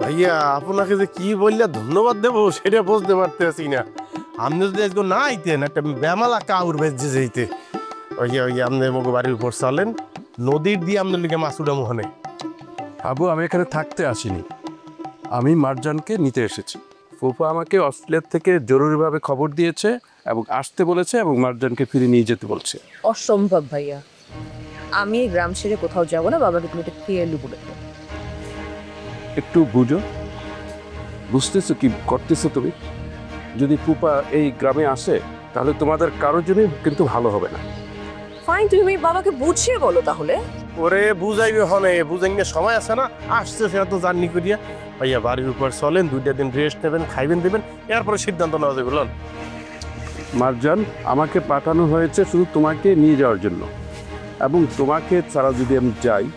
ভাইয়া আপনাকে যে কি বললে ধন্যবাদ দেবো সেটা বুঝতে পারতেছি না। আপনি যদি আজকে না আইতেন একটা বেমালা কাউর বেজে যেতে ওই আপনি মুখে বাড়ির উপর চলেন নদীর দিয়ে আপনার লিখে মাছ উঠা মোহনে। আবু, আমি এখানে থাকতে আসিনি, আমি মার্জানকে নিতে এসেছি। ফুফা আমাকে অস্ট্রেলিয়া থেকে জরুরিভাবে খবর দিয়েছে এবং আসতে বলেছে এবং মার্জানকে ফিরে নিয়ে যেতে বলছে। অসম্ভব ভাইয়া, আমি এই গ্রাম ছেড়ে কোথাও যাব না। বাবাকে তুমি এটা ক্লিয়ারলি বলে দাও। একটু বুঝো, বুঝতেছো কি করতেছো তুমি? যদি ফুফা এই গ্রামে আসে তাহলে তোমাদের কারোর জন্যই কিন্তু ভালো হবে না। ফাইন, তুমি বাবাকে বুঝিয়ে বলো তাহলে। ওরে বুঝাইবে হনে বুঝাইলে সময় আছে না, আসছে সে তো জার্নি করিয়া। ভাইয়া বাড়ির উপর চলেন, 2 দিন রেস্ট নেবেন, খাইবেন দেবেন, এরপরে সিদ্ধান্ত নেওয়া যাবে। বলুন মার্জান, আমাকে পাঠানো হয়েছে শুধু তোমাকে নিয়ে যাওয়ার জন্য, এবং তোমাকে ছাড়া যদি আমি যাই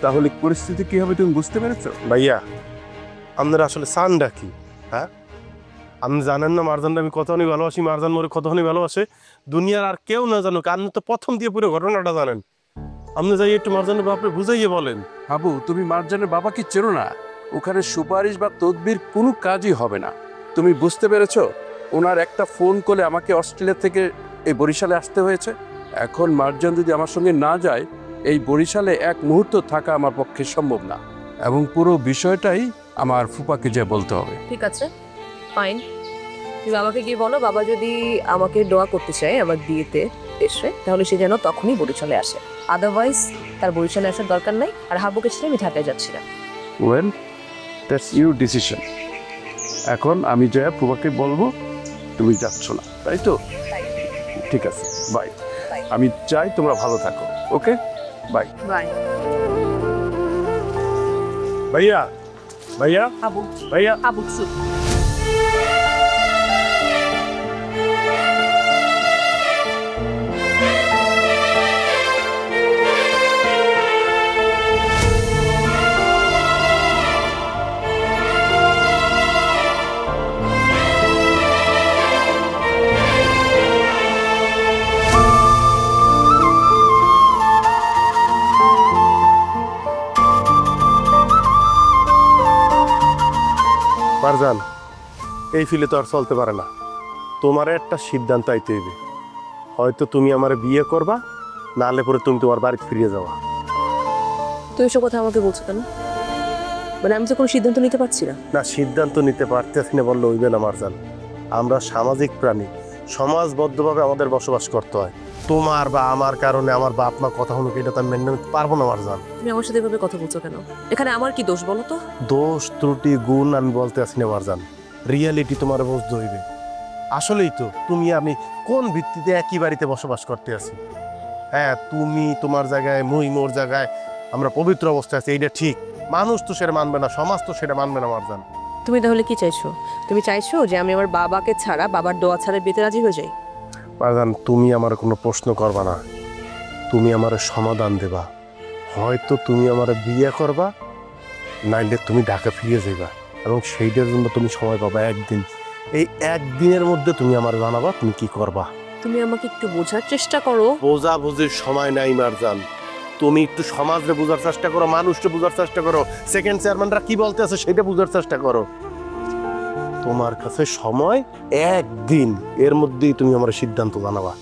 তাহলে পরিস্থিতি কি হবে তুমি বুঝতে পেরেছো? ভাইয়া আপনারা আসলে চানটা কি? হ্যাঁ, আপনি জানেন না মারজানটা আমি কতখানি ভালোবাসি, মারজান মোরে কতখানি ভালোবাসে। দুনিয়ার আর কেউ না জানুক, আপনি তো প্রথম দিয়ে পুরো ঘটনাটা জানেন। আপনি যাই একটু মারজানের বাপরে বুঝাইয়ে বলেন। আবু, তুমি মার্জানের বাবাকে চেনো না, ওখানে সুপারিশ বা তদবির কোনো কাজই হবে না। তুমি বুঝতে পেরেছো? ওনার একটা ফোন কলে আমাকে অস্ট্রেলিয়া থেকে এই বরিশালে আসতে হয়েছে। এখন মার্জান যদি আমার সঙ্গে না যায়, এই বরিশালে এক মুহূর্ত থাকা আমার পক্ষে সম্ভব না, এবং পুরো বিষয়টাই আমার ফুপাকে যে বলতে হবে। ঠিক আছে, ফাইন, তুমি বাবাকে গিয়ে বলো বাবা যদি আমাকে দোয়া করতে চায় আমার বিয়েতে এসে, তাহলে সে যেন তখনই বরিশালে আসে। আদারওয়াইজ তার বরিশালে আসার দরকার নাই। আর হাবুকে ছেড়ে আমি ঢাকায় যাচ্ছি না। Well, that's your decision. এখন আমি যা ফুপাকে বলবো, তুমি যাচ্ছ না, তাই তো? ঠিক আছে, বাই। আমি চাই তোমরা ভালো থাকো। ওকে, বাই। বাই। ভাইয়া ভাইয়া হাবু, ভাইয়া হাবু চুপ। মারজান, এই ফিলে তো আর চলতে পারে না। তোমার একটা সিদ্ধান্ত আইতে হইবে। হয়তো তুমি আমার বিয়ে করবা, নাহলে পরে তুমি তোমার বাড়িতে ফিরে যাওয়া। তুই এসব কথা আমাকে বলছো কেন? মানে আমি তো কোনো সিদ্ধান্ত নিতে পারছি না। না, সিদ্ধান্ত নিতে পারতেছি না বললে হইবে না মারজান। আমরা সামাজিক প্রাণী, সমাজবদ্ধভাবে আমাদের বসবাস করতে হয়। তোমার বা আমার কারণে আমার বাপ মা কথা হলো এটা তো আমি মেনে নিতে পারবো না মারজান। তুমি আমার সাথে এভাবে কথা বলছো কেন? এখানে আমার কি দোষ বলো তো? দোষ ত্রুটি গুণ আমি বলতে আসি না মারজান, রিয়ালিটি তোমার বুঝতে হইবে। আসলেই তো তুমি আমি কোন ভিত্তিতে একই বাড়িতে বসবাস করতে আছি। হ্যাঁ, তুমি তোমার জায়গায়, মুই মোর জায়গায়, আমরা পবিত্র অবস্থায় আছি, এইটা ঠিক। মানুষ তো সেটা মানবে না, সমাজ তো সেটা মানবে না মারজান। তুমি তাহলে কি চাইছো? তুমি চাইছো যে আমি আমার বাবাকে ছাড়া, বাবার দোয়া ছাড়া বিয়েতে রাজি হয়ে যাই? মারজান, তুমি আমার কোনো প্রশ্ন করবা না, তুমি আমার সমাধান দেবা। হয়তো তুমি আমার বিয়ে করবা, নাইলে তুমি ঢাকা ফিরে যাইবা, এবং সেইটার জন্য তুমি সময় পাবা একদিন। এই একদিনের মধ্যে তুমি আমার জানাবা তুমি কি করবা। তুমি আমাকে একটু বোঝার চেষ্টা করো। বোঝা বুঝির সময় নাই মারজান। তুমি একটু সমাজে বোঝার চেষ্টা করো, মানুষকে বোঝার চেষ্টা করো, সেকেন্ড চেয়ারম্যানরা কি বলতে আছে সেটা বোঝার চেষ্টা করো। তোমার কাছে সময় একদিন, এর মধ্যেই তুমি আমার সিদ্ধান্ত জানাবা।